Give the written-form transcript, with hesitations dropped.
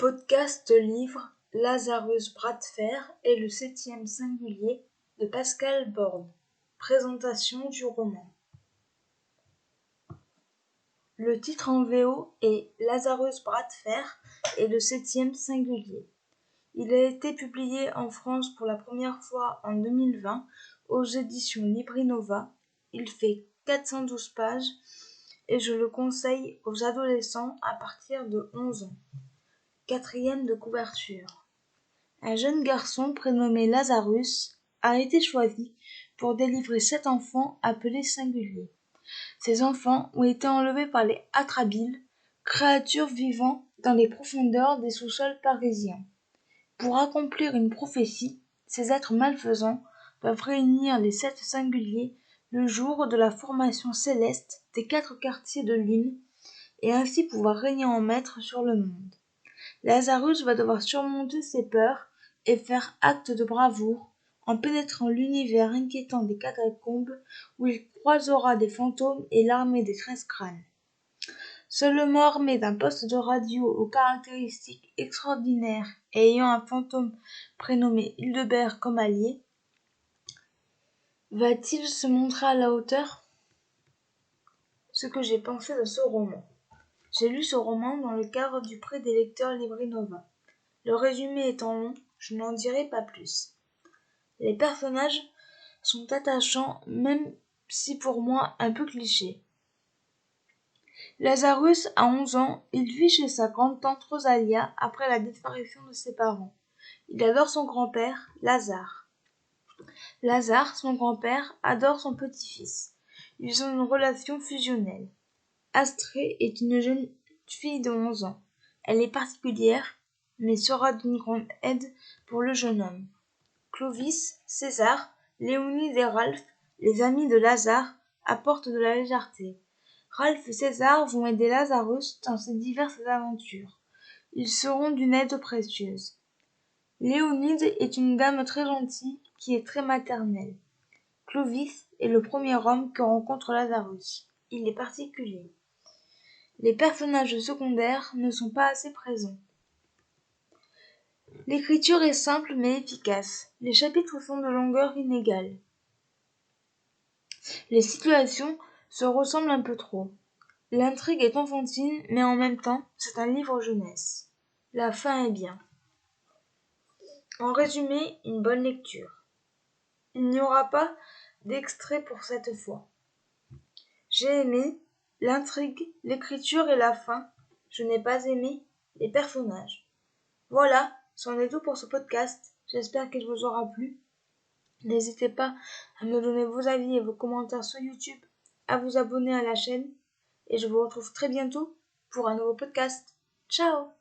Podcast livre Lazarus bras de fer et le 7e singulier de Pascal Born. Présentation du roman. Le titre en VO est Lazarus bras de fer et le 7e singulier. Il a été publié en France pour la première fois en 2020 aux éditions Librinova. Il fait 412 pages et je le conseille aux adolescents à partir de 11 ans. 4e de couverture. Un jeune garçon prénommé Lazarus a été choisi pour délivrer 7 enfants appelés singuliers. Ces enfants ont été enlevés par les Atrabiles, créatures vivant dans les profondeurs des sous-sols parisiens. Pour accomplir une prophétie, ces êtres malfaisants doivent réunir les 7 singuliers le jour de la formation céleste des 4 quartiers de lune et ainsi pouvoir régner en maître sur le monde. Lazarus va devoir surmonter ses peurs et faire acte de bravoure en pénétrant l'univers inquiétant des catacombes où il croisera des fantômes et l'armée des 13 crânes. Seulement armé d'un poste de radio aux caractéristiques extraordinaires et ayant un fantôme prénommé Hildebert comme allié, va-t-il se montrer à la hauteur ? Ce que j'ai pensé de ce roman. J'ai lu ce roman dans le cadre du prix des lecteurs Librinova. Le résumé étant long, je n'en dirai pas plus. Les personnages sont attachants, même si pour moi un peu clichés. Lazarus a 11 ans, il vit chez sa grande-tante Rosalia après la disparition de ses parents. Il adore son grand-père, Lazare. Lazare, son grand-père, adore son petit-fils. Ils ont une relation fusionnelle. Astrée est une jeune fille de 11 ans. Elle est particulière, mais sera d'une grande aide pour le jeune homme. Clovis, César, Léonide et Ralph, les amis de Lazare, apportent de la légèreté. Ralph et César vont aider Lazarus dans ses diverses aventures. Ils seront d'une aide précieuse. Léonide est une dame très gentille qui est très maternelle. Clovis est le premier homme que rencontre Lazarus. Il est particulier. Les personnages secondaires ne sont pas assez présents. L'écriture est simple mais efficace. Les chapitres sont de longueur inégale. Les situations se ressemblent un peu trop. L'intrigue est enfantine, mais en même temps, c'est un livre jeunesse. La fin est bien. En résumé, une bonne lecture. Il n'y aura pas d'extrait pour cette fois. J'ai aimé l'intrigue, l'écriture et la fin. Je n'ai pas aimé les personnages. Voilà, c'en est tout pour ce podcast. J'espère qu'il vous aura plu. N'hésitez pas à me donner vos avis et vos commentaires sur YouTube, à vous abonner à la chaîne et je vous retrouve très bientôt pour un nouveau podcast. Ciao!